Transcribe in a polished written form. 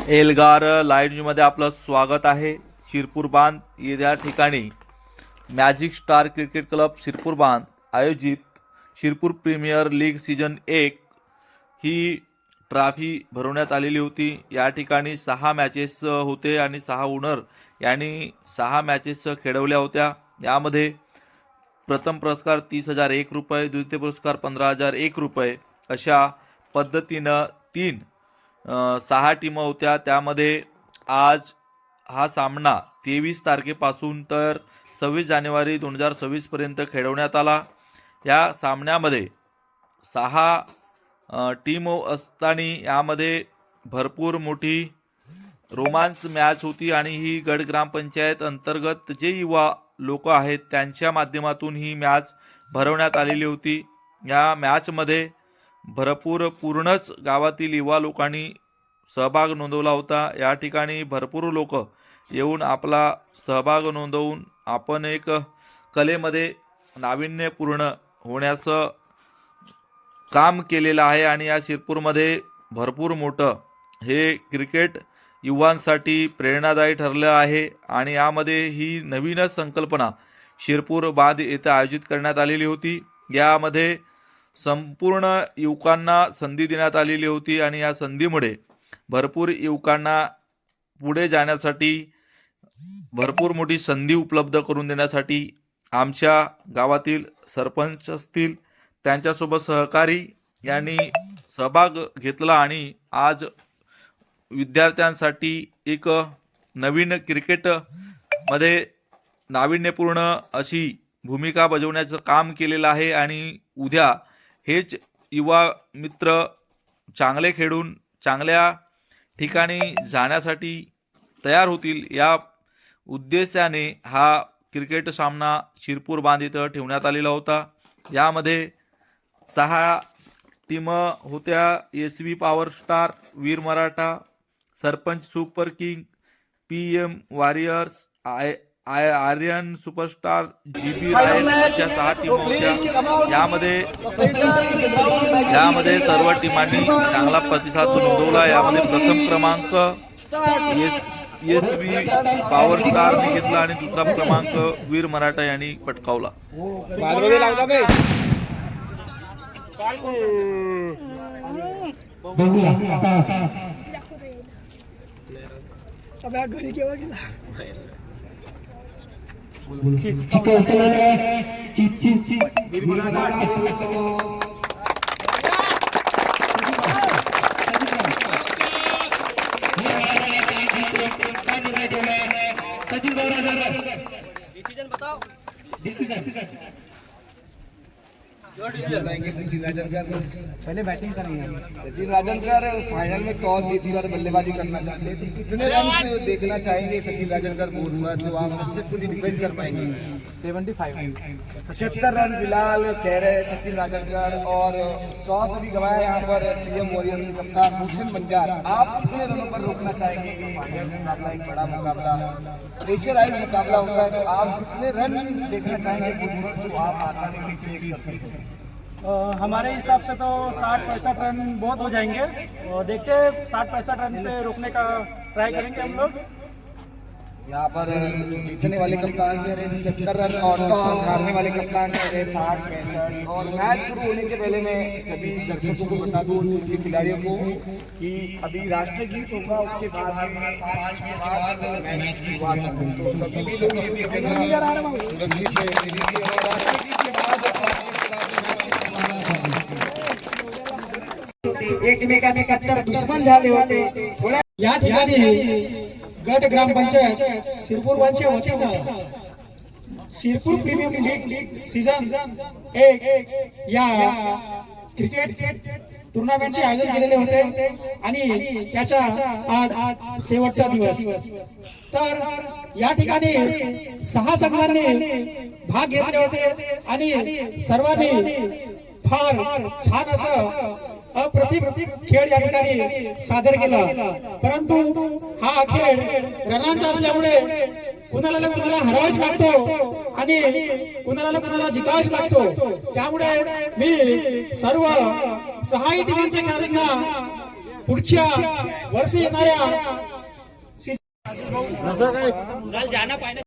Elgar live न्यूजमध्ये आपलं स्वागत आहे। शिरपूर बांध या ठिकाणी magic star cricket club Shirpur बांध आयोजित शिरपूर प्रीमियर लीग सीजन 1 ही ट्रॉफी भरवण्यात आलेली होती। या ठिकाणी 6 मॅचेस होते आणि 6 ओनर यांनी 6 मॅचेस खेळवल्या होत्या। यामध्ये प्रथम पुरस्कार 30,001 रुपये, द्वितीय पुरस्कार 15,001 रुपये अशा पद्धतीनं 6 टीम होत्या। त्यामध्ये आज हा सामना 23 तारखेपासून तर 26 जानेवारी 2026 पर्यंत खेळवण्यात आला। या सामन्यामध्ये 6 टीम असताना यामध्ये भरपूर मोठी रोमांच मॅच होती आणि ही गड ग्रामपंचायत अंतर्गत जे युवा लोक आहेत त्यांच्या माध्यमातून ही मॅच भरवण्यात आलेली होती। या मॅचमध्ये पूर्णच गावातील युवा लोकांनी सहभाग नोंदवला होता। या ठिकाणी भरपूर लोक येऊन आपला सहभाग नोंदवून आपण एक कलेमध्ये नाविन्यपूर्ण होण्याचं काम केलेलं आहे आणि या शिरपूरमध्ये भरपूर मोठं हे क्रिकेट युवांसाठी प्रेरणादायी ठरलं आहे आणि यामध्ये ही नवीनच संकल्पना शिरपूर बांध येथे आयोजित करण्यात आलेली होती। यामध्ये संपूर्ण युवकांना संधी देण्यात आलेली होती आणि या संधीमुळे भरपूर युवकांना पुढे जाण्यासाठी भरपूर मोठी संधी उपलब्ध करून देण्यासाठी आमच्या गावातील सरपंच असतील त्यांच्यासोबत सहकारी यांनी सहभाग घेतला आणि आज विद्यार्थ्यांसाठी एक नवीन क्रिकेटमध्ये नाविन्यपूर्ण अशी भूमिका बजावण्याचं काम केलेलं आहे आणि उद्या हेच युवा मित्र चांगले खेळून चांगल्या ठिकाणी जाण्यासाठी तयार होतील या उद्देशाने हा क्रिकेट सामना शिरपूर बांध इथं ठेवण्यात आलेला होता। यामध्ये 6 टीम होत्या। SV power star, Veer Maratha, Sarpanch super king, PM warriors, Aryan superstar, GB Rayan अशा 6 टीम होत्या। यामध्ये सर्व टीमांनी चांगला प्रतिसाद नोंदवला। यामध्ये प्रथम क्रमांक SV पॉवर स्टारने घेतला आणि दुसरा क्रमांक वीर मराठा यांनी पटकावला। घरी केव्हा गेला डिसीजन बताओ। सचिन राजनकर पहले बैटिंग करेंगे। सचिन राजनकर फाइनल में टॉस जीतकर बल्लेबाजी करना चाहते हैं, तो कितने रन देखना चाहेंगे सचिन राजनकर बोर्ड पर जो आप सक्सेसफुली डिफेंड कर पाएंगे? 75 रन फिलहाल कह रहे सचिन राजनकर। और टॉस अभी गवाया यहाँ पर CM वॉरियर्स के कप्तान भूषण बंजार। आप कितने रनों पर रोकना चाहेंगे? फाइनल मुकाबला एक बड़ा मुकाबला, प्रेशराइज मुकाबला होगा, तो आप कितने रन देखना चाहेंगे जो आप आसानी से चेक कर सकते हैं? हमारे हिसाब से तो 60-65 रन बहुत हो जाएंगे और देखते हैं 60-65 रन पे रोकने का ट्राई करेंगे हम लोग। यहाँ पर जीतने वाले कप्तान कह रहे 75 रन और टॉस हारने वाले कप्तान कह रहे 60-65। और मैच शुरू होने के पहले मैं सभी दर्शकों को बता दूं, उनके खिलाड़ियों को, कि अभी राष्ट्रगीत होगा, उसके बाद 5 के बाद मैच की शुरुआत होगी। तो सभी लोग सुरक्षित लीजिए और राष्ट्रगीत के बाद एकमेकांचे कट्टर दुश्मन झाले होते। थोड्या या ठिकाणी गट ग्रामपंचायत शिरपूर बांधच्या वतीनं शिरपूर प्रीमियर लीग सीझन 1 या क्रिकेट टुर्नामेंटचे आयोजन केलेले होते आणि त्याचा आज शेवटचा दिवस। तर या ठिकाणी 6 संघांनी भाग घेतले होते आणि सर्वांनी फार छान असं अप्रतिम खेळ या ठिकाणी सादर केला। परंतु हा खेळ रनांचा असल्यामुळे कुणाला ना कुणाला हरवायच लागतो आणि कुणाला ना कुणाला जिंकायच लागतो। त्यामुळे मी सर्व 6 टीमांच्या खेळाडूंना पुढच्या वर्षी येणाऱ्या जाना पाहिजे